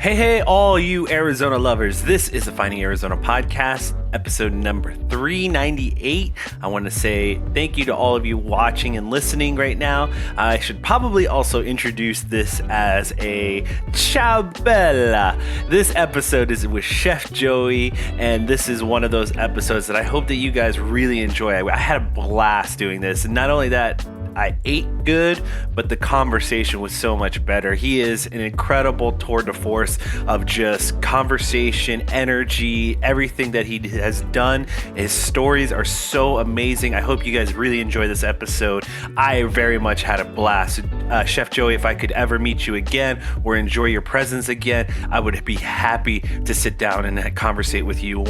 Hey, all you Arizona lovers. This is the Finding Arizona podcast, episode number 398. I want to say thank you to all of you watching and listening right now. I should probably also introduce this as a ciao bella. This episode is with Chef Joey, and this is one of those episodes that I hope that you guys really enjoy. I had a blast doing this, and not only that, I ate good, but the conversation was so much better. He is an incredible tour de force of just conversation, energy, everything that he has done. His stories are so amazing. I hope you guys really enjoy this episode. I very much had a blast. Chef Joey, if I could ever meet you again or enjoy your presence again, I would be happy to sit down and conversate with you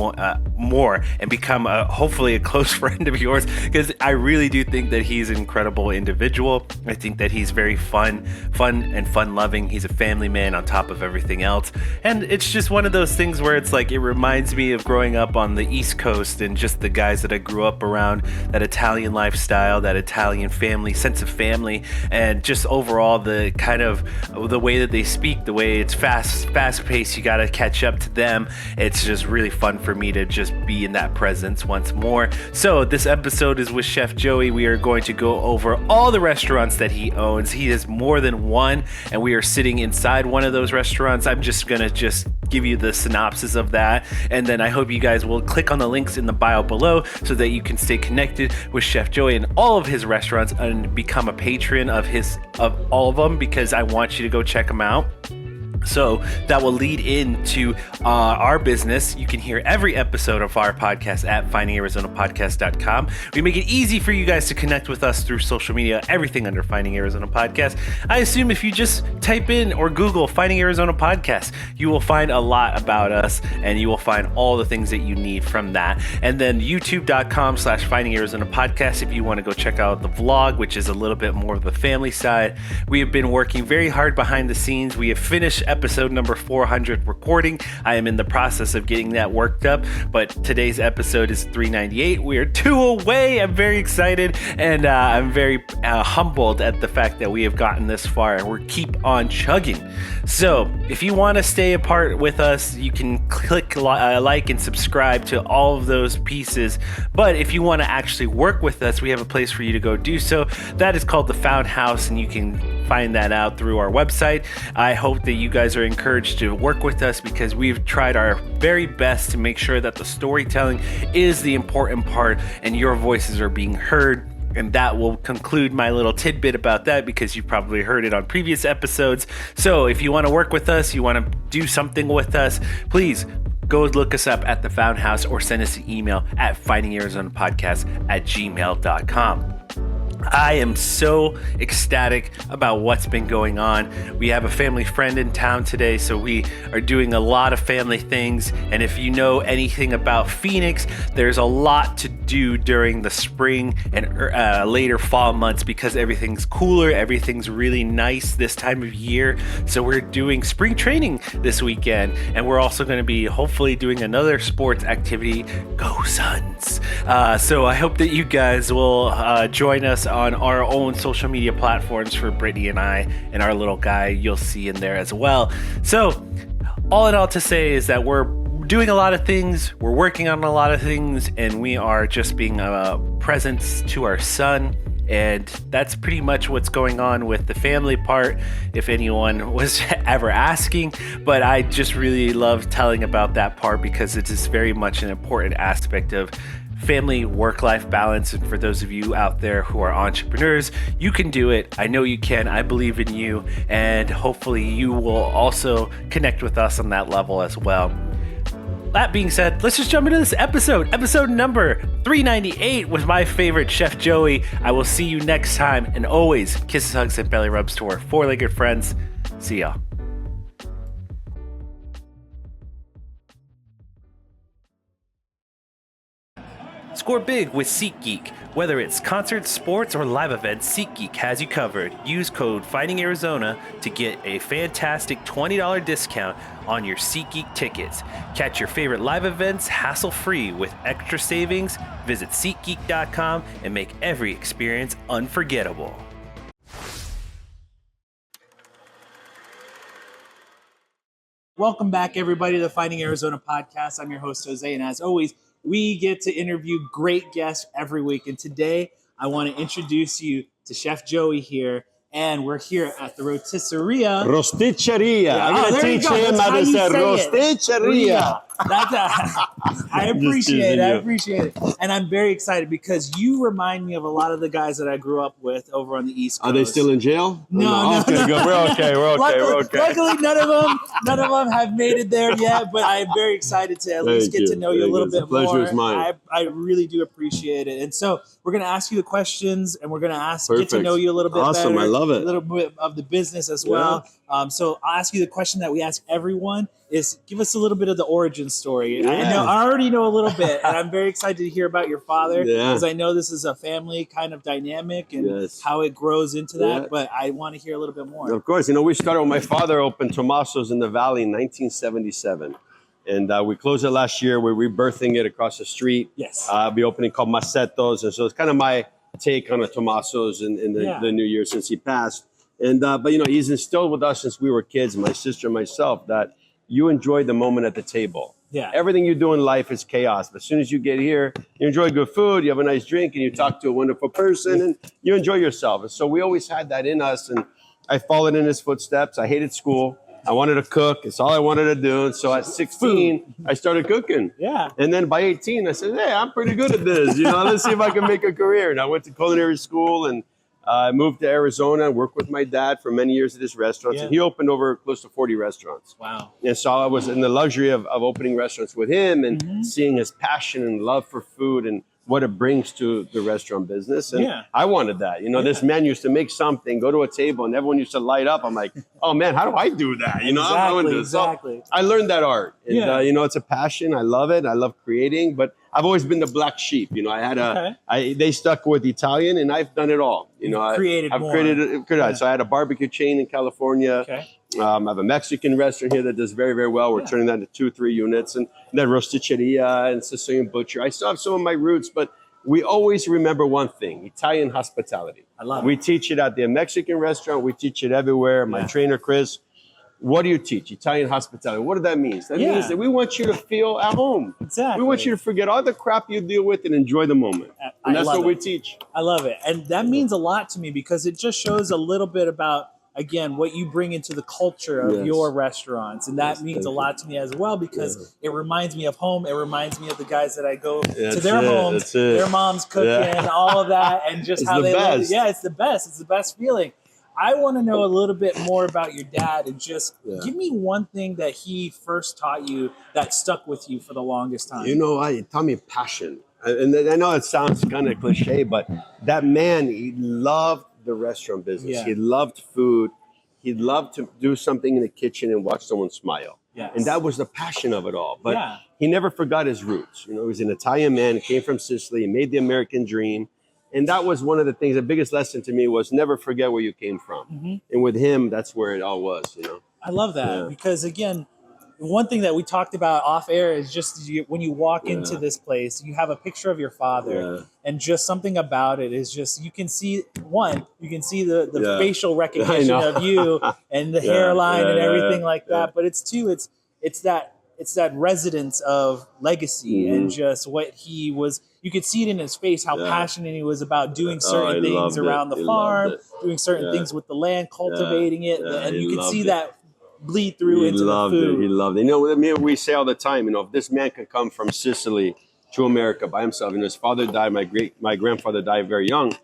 more and become hopefully a close friend of yours, because I really do think that he's an incredible individual. I think that he's very fun loving. He's a family man on top of everything else, and it's just one of those things where it's like it reminds me of growing up on the East Coast and just the guys that I grew up around, that Italian lifestyle, that Italian family sense of family, and just overall the kind of the way that they speak, the way it's fast paced. You got to catch up to them. It's just really fun for me to just be in that presence once more. So this episode is with Chef Joey. We are going to go over all the restaurants that he owns. He has more than one, and we are sitting inside one of those restaurants. I'm just gonna give you the synopsis of that, and then I hope you guys will click on the links in the bio below so that you can stay connected with Chef Joey and all of his restaurants and become a patron of all of them, because I want you to go check them out. So that will lead into our business. You can hear every episode of our podcast at findingarizonapodcast.com. We make it easy for you guys to connect with us through social media, everything under Finding Arizona Podcast. I assume if you just type in or Google Finding Arizona Podcast, you will find a lot about us, and you will find all the things that you need from that. And then youtube.com/Finding Arizona Podcast if you want to go check out the vlog, which is a little bit more of the family side. We have been working very hard behind the scenes. We have finished episode number 400 recording. I am in the process of getting that worked up, but today's episode is 398. We are 2 away. I'm very excited, and I'm very humbled at the fact that we have gotten this far, and we keep on chugging. So if you want to stay apart with us, you can click like and subscribe to all of those pieces. But if you want to actually work with us, we have a place for you to go do so. That is called the Found House, and you can find that out through our website. I hope that you guys are encouraged to work with us, because we've tried our very best to make sure that the storytelling is the important part and your voices are being heard. And that will conclude my little tidbit about that, because you've probably heard it on previous episodes. So if you want to work with us, you want to do something with us, please go look us up at the Found House or send us an email at findingarizonapodcast@gmail.com. I am so ecstatic about what's been going on. We have a family friend in town today, so we are doing a lot of family things. And if you know anything about Phoenix, there's a lot to do during the spring and later fall months, because everything's cooler, everything's really nice this time of year. So we're doing spring training this weekend, and we're also going to be hopefully doing another sports activity. Go Suns! So I hope that you guys will join us on our own social media platforms for Brittany and I, and our little guy you'll see in there as well. So all in all to say is that we're doing a lot of things, we're working on a lot of things, and we are just being a presence to our son. And that's pretty much what's going on with the family part, if anyone was ever asking. But I just really love telling about that part, because it is very much an important aspect of family work-life balance. And for those of you out there who are entrepreneurs, you can do it. I know you can. I believe in you, and hopefully you will also connect with us on that level as well. That being said, let's just jump into this episode number 398 with my favorite Chef Joey. I will see you next time, and always kisses, hugs, and belly rubs to our four-legged friends. See y'all. Score big with SeatGeek. Whether it's concerts, sports, or live events, SeatGeek has you covered. Use code FindingArizona to get a fantastic $20 discount on your SeatGeek tickets. Catch your favorite live events hassle-free with extra savings. Visit SeatGeek.com and make every experience unforgettable. Welcome back, everybody, to the Finding Arizona podcast. I'm your host, Jose, and as always, we get to interview great guests every week. And today, I want to introduce you to Chef Joey here. And we're here at the Rosticceria. Rosticceria. I'm going to teach him how to say Rosticceria. I appreciate it. And I'm very excited because you remind me of a lot of the guys that I grew up with over on the East Coast. Are they still in jail? No. Okay, good. We're okay. Luckily, none of them have made it there yet, but I'm very excited to at least get to know you a little bit more. The pleasure is mine. I really do appreciate it. And so we're going to ask you the questions, and we're going to get to know you a little bit better. Awesome. I love it. A little bit of the business as well. So I'll ask you the question that we ask everyone is give us a little bit of the origin story. Yeah. I already know a little bit, and I'm very excited to hear about your father because I know this is a family kind of dynamic and how it grows into that, but I want to hear a little bit more. Of course. We started when my father opened Tomaso's in the Valley in 1977. And we closed it last year. We're rebirthing it across the street. Yes. Be opening called Masettos. And so it's kind of my take on a Tomaso's in the new year since he passed. And but he's instilled with us since we were kids, my sister and myself, that you enjoy the moment at the table. Yeah. Everything you do in life is chaos. But as soon as you get here, you enjoy good food, you have a nice drink, and you talk to a wonderful person, and you enjoy yourself. And so we always had that in us. And I followed in his footsteps. I hated school. I wanted to cook. It's all I wanted to do. And so at 16, I started cooking. Yeah. And then by 18, I said, hey, I'm pretty good at this. Let's see if I can make a career. And I went to culinary school and I moved to Arizona and worked with my dad for many years at his restaurants. And he opened over close to 40 restaurants. Wow. And so I was in the luxury of opening restaurants with him and seeing his passion and love for food and what it brings to the restaurant business. And I wanted that. This man used to make something, go to a table, and everyone used to light up. I'm like, oh, man, how do I do that? Exactly. So I learned that art. And, it's a passion. I love it. I love creating. But I've always been the black sheep. They stuck with Italian, and I've done it all. I've created. So I had a barbecue chain in California. Okay. I have a Mexican restaurant here that does very, very well. We're turning that into 2-3 units. And then Rosticceria and Sicilian Butcher. I still have some of my roots, but we always remember one thing, Italian hospitality. I love it. We teach it at the Mexican restaurant. We teach it everywhere. My trainer, Chris, what do you teach? Italian hospitality. What does that mean? That means that we want you to feel at home. Exactly. We want you to forget all the crap you deal with and enjoy the moment. And that's what we teach. I love it. And that means a lot to me because it just shows a little bit about, again, what you bring into the culture of your restaurants. And that means a lot to me as well because it reminds me of home. It reminds me of the guys that I go to their homes, their mom's cooking, all of that, and just how they live. Yeah, it's the best. It's the best feeling. I want to know a little bit more about your dad and just give me one thing that he first taught you that stuck with you for the longest time. He taught me passion. And I know it sounds kind of cliche, but that man, he loved the restaurant business. Yeah. He loved food. He loved to do something in the kitchen and watch someone smile. Yes. And that was the passion of it all. But he never forgot his roots. He was an Italian man. He came from Sicily. He made the American dream. And that was one of the things, the biggest lesson to me was never forget where you came from. And with him, that's where it all was, I love that because, again, one thing that we talked about off air is just when you walk into this place, you have a picture of your father and just something about it is just, you can see the facial recognition of you and the hairline and everything like that. But it's that residence of legacy and just what he was. You could see it in his face, how passionate he was about doing certain things around the farm, doing certain things with the land, cultivating it. And you could see that bleed through into the food. He loved it. We say all the time, if this man could come from Sicily to America by himself, his father died, my grandfather died very young,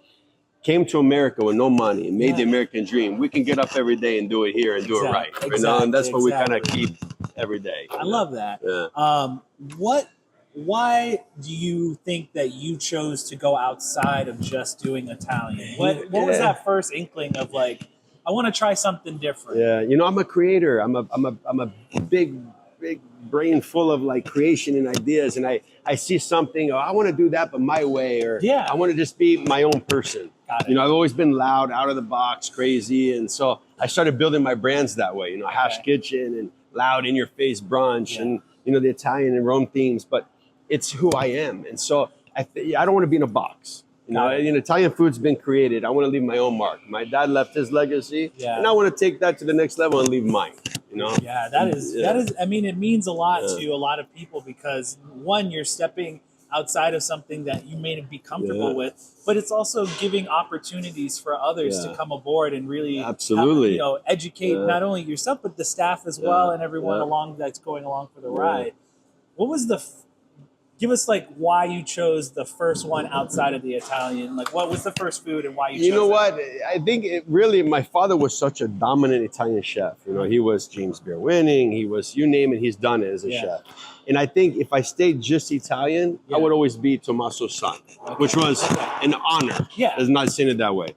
came to America with no money and made the American dream. We can get up every day and do it here and do it right. And that's what we kind of keep every day. I love that. Why do you think that you chose to go outside of just doing Italian? What was that first inkling of like, I want to try something different? Yeah, I'm a creator. I'm a big brain full of like creation and ideas, and I see something. I want to do that, but my way, or I want to just be my own person. I've always been loud, out of the box, crazy, and so I started building my brands that way. Hash Kitchen and Loud, in your face brunch, and the Italian and Rome themes, but it's who I am, and so I don't want to be in a box. Italian food's been created. I want to leave my own mark. My dad left his legacy, and I want to take that to the next level and leave mine. you know? Yeah, that is, I mean, it means a lot to a lot of people because one, you're stepping outside of something that you may not be comfortable with, but it's also giving opportunities for others to come aboard and really absolutely educate not only yourself, but the staff as well and everyone along that's going along for the ride. What was give us like why you chose the first one outside of the Italian? Like what was the first food and why you chose You know it? what? I think my father was such a dominant Italian chef. You know, he was James Beard winning. He was, you name it, he's done it as a chef. And I think if I stayed just Italian, I would always be Tommaso's son, which was an honor. Yeah. I'm not saying it that way.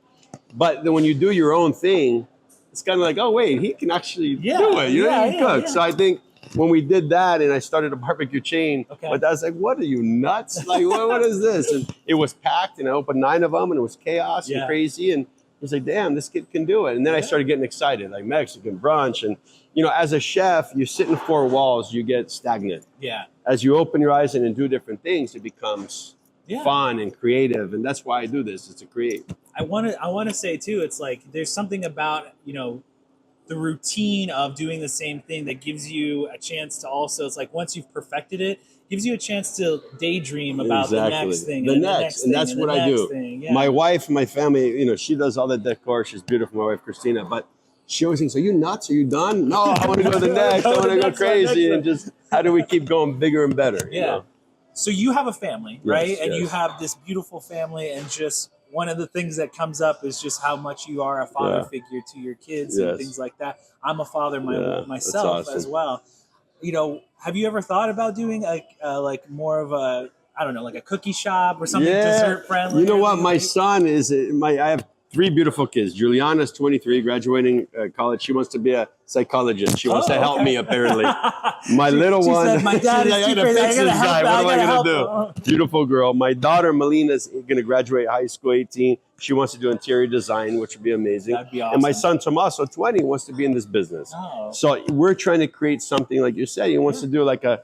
But then when you do your own thing, it's kind of like, oh, wait, he can actually do it. You know, he can cook. So I think when we did that and I started a barbecue chain, but I was like, what are you, nuts? Like, what is this? And it was packed and I opened 9 of them and it was chaos and crazy. And I was like, damn, this kid can do it. And then I started getting excited, like Mexican brunch. And, you know, as a chef, you sit in 4 walls, you get stagnant. Yeah. As you open your eyes and do different things, it becomes fun and creative. And that's why I do this, is to create. I want to say too, it's like, there's something about, you know, the routine of doing the same thing that gives you a chance to also, it's like once you've perfected it, gives you a chance to daydream about the next thing. And that's what I do. My wife, my family, you know, she does all the decor. She's beautiful, my wife, Christina. But she always thinks, are you nuts? Are you done? No, I want to go to the next. I want to go crazy. And just, how do we keep going bigger and better? You know? So you have a family, right? And you have this beautiful family, and just one of the things that comes up is just how much you are a father figure to your kids and things like that. I'm a father myself as well. You know, have you ever thought about doing like more of a, I don't know, like a cookie shop or something dessert friendly? You know what? My son I have 3 beautiful kids. Juliana's 23, graduating college. She wants to be a psychologist. She wants to help me, apparently. My little one, said, my dad is too crazy. I gotta help. What am I going to do? Beautiful girl. My daughter, Melina's going to graduate high school, 18. She wants to do interior design, which would be amazing. That'd be awesome. And my son, Tommaso, 20, wants to be in this business. So we're trying to create something, like you said. He wants to do like a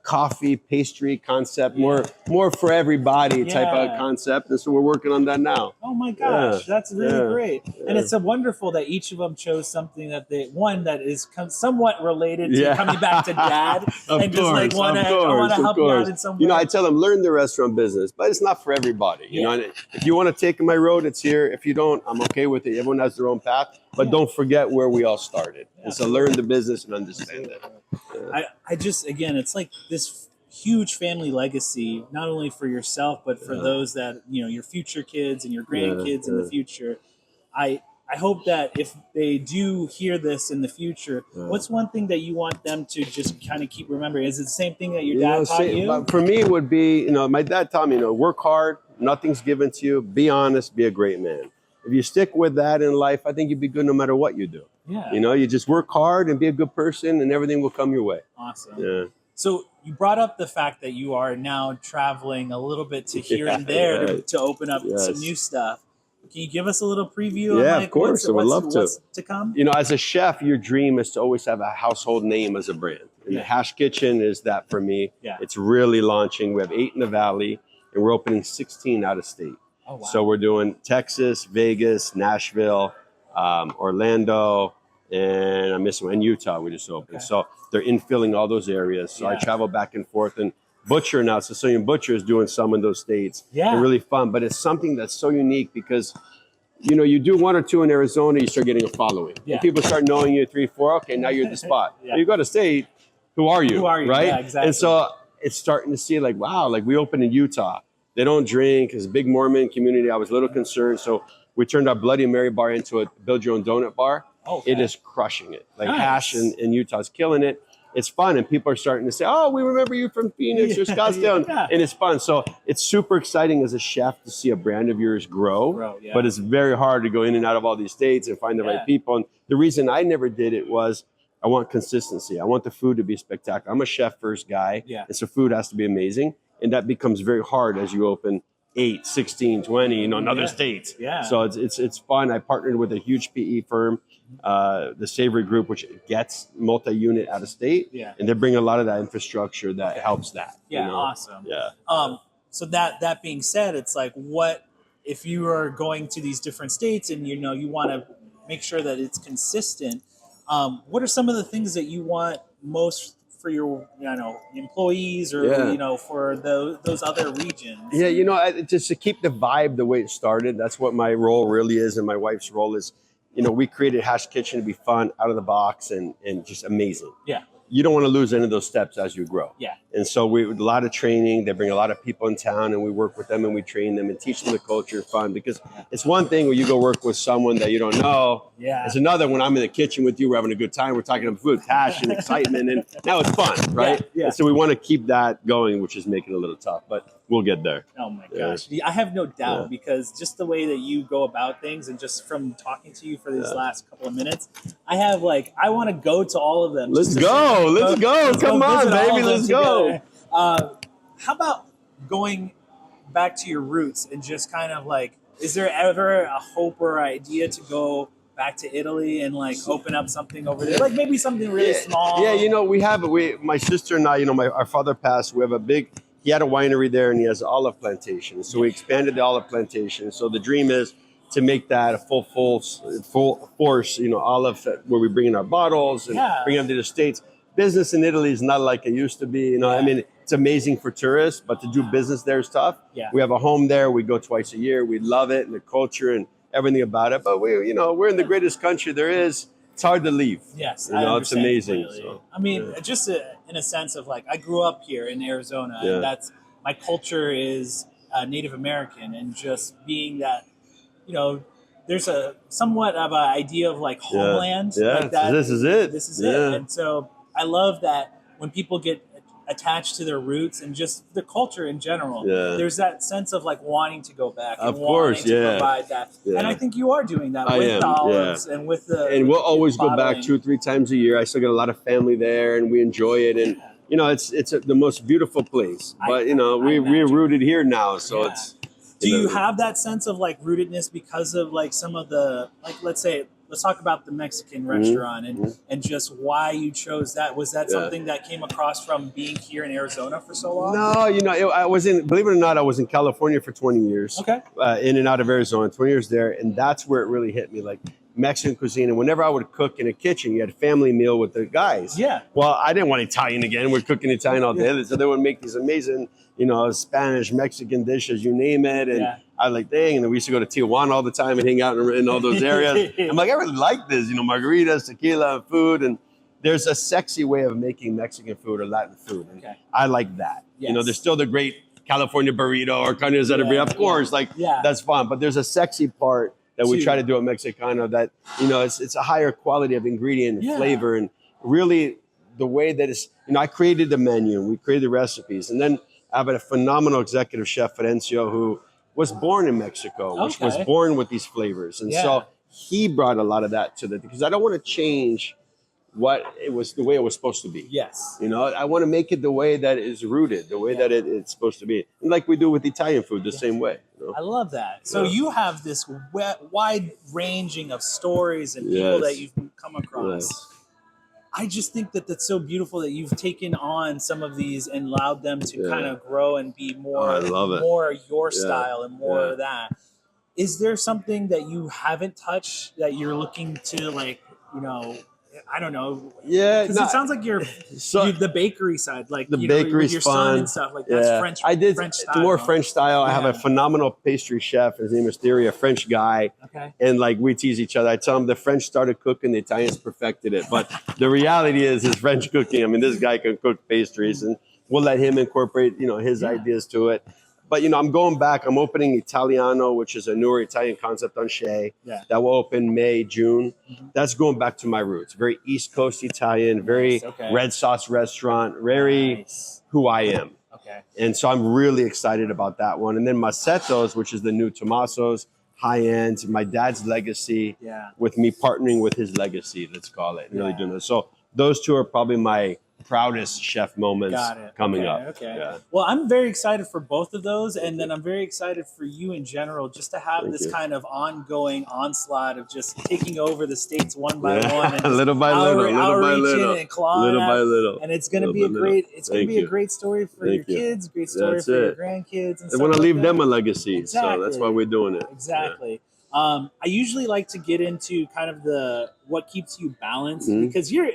coffee pastry concept, more for everybody type of concept, and so we're working on that now. Oh my gosh, that's really great. And it's wonderful that each of them chose something that that is somewhat related to coming back to dad, and just like want to help you out in some way. You know, I tell them, learn the restaurant business, but it's not for everybody. You know, if you want to take my road, it's here. If you don't, I'm okay with it. Everyone has their own path, but don't forget where we all started. And so learn the business and understand it. I just, again, it's like this huge family legacy, not only for yourself, but for those that, you know, your future kids and your grandkids in the future. I hope that if they do hear this in the future, what's one thing that you want them to just kind of keep remembering? Is it the same thing that your dad taught you? For me, it would be, you know, my dad taught me, you know, work hard, nothing's given to you, be honest, be a great man. If you stick with that in life, I think you'd be good no matter what you do. You know, you just work hard and be a good person and everything will come your way. Awesome. So you brought up the fact that you are now traveling a little bit to here and there to open up some new stuff. Can you give us a little preview of of course. I would love what's to come? You know, as a chef, your dream is to always have a household name as a brand. And the Hash Kitchen is that for me. It's really launching. We have 8 in the Valley and we're opening 16 out of state. Oh, wow. So we're doing Texas, Vegas, Nashville, Orlando, and I'm missing one, and Utah we just opened. So they're infilling all those areas. So I travel back and forth. And Butcher now, Sicilian Butcher is doing some in those states. They're really fun, but it's something that's so unique because, you know, you do 1 or 2 in Arizona, you start getting a following. And people start knowing you 3, 4, okay, now you're the spot. You go to state, who are you? Right? Yeah, exactly. And so it's starting to see like, wow, like we opened in Utah. They don't drink. It's a big Mormon community. I was a little concerned. So we turned our Bloody Mary bar into a build your own donut bar. It is crushing it. Like Hash in Utah is killing it. It's fun. And people are starting to say, oh, we remember you from Phoenix or Scottsdale. And it's fun. So it's super exciting as a chef to see a brand of yours grow. But it's very hard to go in and out of all these states and find the right people. And the reason I never did it was I want consistency. I want the food to be spectacular. I'm a chef first guy. And so food has to be amazing. And that becomes very hard as you open 8, 16, 20, you know, in other states. So it's fun. I partnered with a huge PE firm, the Savory Group, which gets multi-unit out of state. And they bring a lot of that infrastructure that helps that. You know? Awesome. So that being said, it's like, what if you are going to these different states and, you know, you want to make sure that it's consistent? What are some of the things that you want most for your, employees or, for those other regions? Yeah, just to keep the vibe the way it started. That's what my role really is, and my wife's role is. We created Hash Kitchen to be fun, out of the box, and just amazing. Yeah. You don't want to lose any of those steps as you grow. Yeah. And so a lot of training. They bring a lot of people in town, and we work with them and we train them and teach them the culture of fun. Because it's one thing when you go work with someone that you don't know. Yeah. It's another when I'm in the kitchen with you, we're having a good time. We're talking about food, passion, excitement, and now it's fun, right? Yeah. And so we want to keep that going, which is making it a little tough, but we'll get there. Oh my gosh. I have no doubt because just the way that you go about things and just from talking to you for these last couple of minutes, I want to go to all of them. Let's go. Come on, baby. Let's go. How about going back to your roots and just kind of is there ever a hope or idea to go back to Italy and open up something over there? Maybe something really small. Yeah, my sister and I, our father passed. We have he had a winery there and he has an olive plantation. So we expanded the olive plantation. So the dream is to make that a full force, olive where we bring in our bottles and bring them to the States. Business in Italy is not like it used to be. I mean, it's amazing for tourists, but to do business there is tough. Yeah. We have a home there. We go twice a year. We love it and the culture and everything about it. But we're in the greatest country there is. It's hard to leave. Yes, it's amazing. So, I mean, just in a sense of I grew up here in Arizona, and that's my culture is Native American, and just being that, there's a somewhat of an idea of Homeland. Yeah, this is it. This is it. And so I love that when people get attached to their roots and just the culture in general, there's that sense of wanting to go back and wanting to provide that. And I think you are doing that with the olives and with the and we'll always bottling. go back 2 or 3 times a year. I still got a lot of family there and we enjoy it, and it's the most beautiful place, but we're rooted here now, so it's do you have that sense of rootedness because of some of the let's talk about the Mexican restaurant and just why you chose that. Was that something that came across from being here in Arizona for so long? No, I was believe it or not, I was in California for 20 years. Okay. In and out of Arizona, 20 years there. And that's where it really hit me, Mexican cuisine. And whenever I would cook in a kitchen, you had a family meal with the guys. Yeah. Well, I didn't want Italian again. We're cooking Italian all day. So they would make these amazing, Spanish, Mexican dishes, you name it. And I was dang. And then we used to go to Tijuana all the time and hang out in all those areas. I'm I really like this, margaritas, tequila, food. And there's a sexy way of making Mexican food or Latin food. And I like that. Yes. There's still the great California burrito or carne asada. Of course, that's fun. But there's a sexy part that we try to do at Mexicano that, it's a higher quality of ingredient and flavor. And really the way that it's, I created the menu, we created the recipes. And then I have a phenomenal executive chef, Ferencio, who was born in Mexico, which was born with these flavors. And so he brought a lot of that to because I don't want to change what it was, the way it was supposed to be. Yes. I want to make it the way that it is rooted, the way that it's supposed to be. And like we do with Italian food, the same way. I love that. So you have this wide ranging of stories and people that you've come across. Yes. I just think that that's so beautiful that you've taken on some of these and allowed them to kind of grow and be more, more your style and more of that. Is there something that you haven't touched that you're looking to I don't know. Yeah, because it sounds like you're the bakery side, the bakery's your fun son and stuff. That's French. I did French style. more French style. I have a phenomenal pastry chef. His name is Thierry, a French guy. Okay. And we tease each other. I tell him the French started cooking, the Italians perfected it. But the reality is French cooking. I mean, this guy can cook pastries, and we'll let him incorporate his ideas to it. But I'm going back. I'm opening Italiano, which is a newer Italian concept on Shea. Yeah. That will open May, June. That's going back to my roots. Very East Coast Italian, very red sauce restaurant, very who I am. Okay. And so I'm really excited about that one. And then Masettos, which is the new Tommaso's, high end, my dad's legacy with me partnering with his legacy, let's call it. Really doing this. So those two are probably my proudest chef moments coming up. Okay. Yeah. Well, I'm very excited for both of those, and then I'm very excited for you in general, just to have this kind of ongoing onslaught of just taking over the states one by one, and little by little, and clawing by little, and it's going to be a great story for your kids, great story for your grandkids, and I want to leave them a legacy, so that's why we're doing it. Exactly. I usually like to get into kind of what keeps you balanced because you're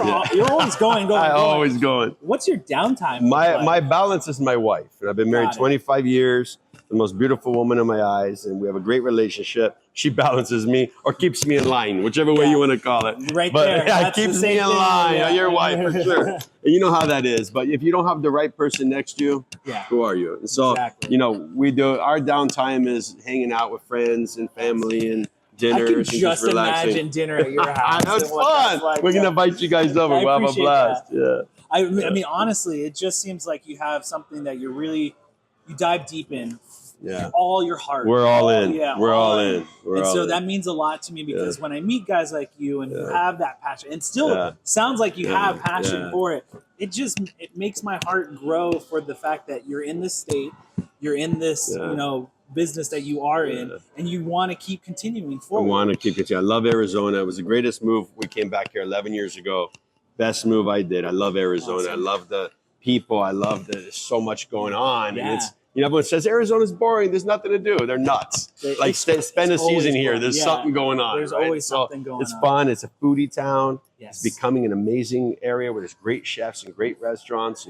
always going. Always going. What's your downtime? My balance is my wife. And I've been married 25 years, the most beautiful woman in my eyes, and we have a great relationship. She balances me or keeps me in line, whichever way you want to call it. Right there. Yeah, keeps me in line. Yeah. Your wife, for sure. And you know how that is. But if you don't have the right person next to you, who are you? And so, we do, our downtime is hanging out with friends and family and dinners. I can just imagine dinner at your house. That's fun. Like. We're going to invite you guys over. We'll have a blast. Yeah. I mean, honestly, it just seems like you have something that you dive deep in. Yeah. All your heart. We're all in. Yeah. We're all in. That means a lot to me because when I meet guys like you and you have that passion and still sounds like you have passion for it, it makes my heart grow for the fact that you're in this state, you're in this, business that you are in, and you want to keep continuing forward. I want to keep continuing. I love Arizona. It was the greatest move. We came back here 11 years ago. Best move I did. I love Arizona. Awesome. I love the people. I love that there's so much going on. And it's, everyone says Arizona's boring. There's nothing to do. They're nuts. Spend a season here. There's something going on. There's always something going on. It's fun. It's a foodie town. Yes. It's becoming an amazing area where there's great chefs and great restaurants.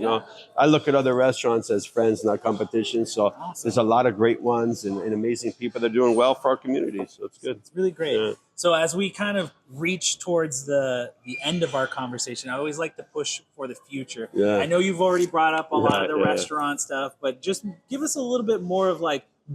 I look at other restaurants as friends, not competition. So there's a lot of great ones and amazing people that are doing well for our community. So it's good. It's really great. Yeah. So as we kind of reach towards the end of our conversation, I always like to push for the future. Yeah. I know you've already brought up a lot of the restaurant stuff, but just give us a little bit more of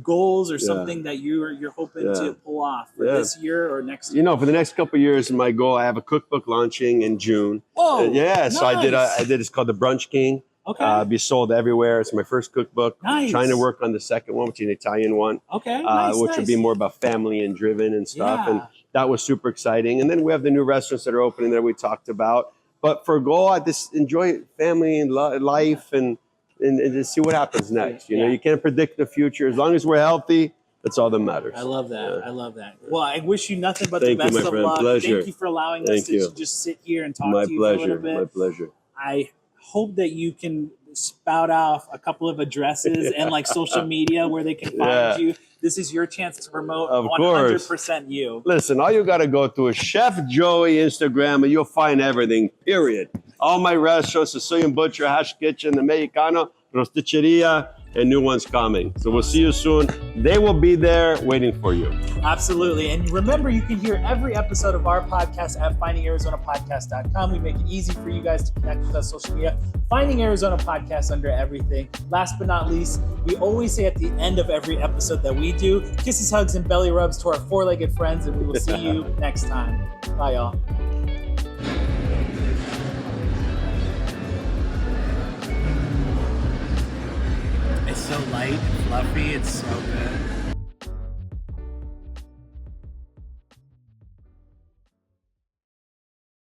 goals or something that you're hoping to pull off for this year or next year. For the next couple of years, my goal, I have a cookbook launching in June. Oh, nice. So I did. It's called the Brunch King. Okay. Be sold everywhere. It's my first cookbook. Nice. Trying to work on the second one, which is an Italian one. Okay. Which would be more about family and driven and stuff. And that was super exciting. And then we have the new restaurants that are opening that we talked about. But for a goal, I just enjoy family and life and just see what happens next. You can't predict the future. As long as we're healthy, that's all that matters. I love that. I love that. Well, I wish you nothing but the best of luck. Pleasure. Thank you for allowing us to just sit here and talk to you for a little bit. My pleasure. I hope that you can spout off a couple of addresses and social media where they can find you. This is your chance to promote 100% you. Listen, all you got to go to is Chef Joey Instagram and you'll find everything, period. All my restaurants, Sicilian Butcher, Hash Kitchen, the Mexicano, Rosticceria, and new ones coming. So we'll see you soon. They will be there waiting for you. Absolutely. And remember, you can hear every episode of our podcast at findingarizonapodcast.com. We make it easy for you guys to connect with us social media. Finding Arizona Podcast under everything. Last but not least, we always say at the end of every episode that we do, kisses, hugs, and belly rubs to our four-legged friends, and we will see you next time. Bye, y'all. It's so light and fluffy. It's so good.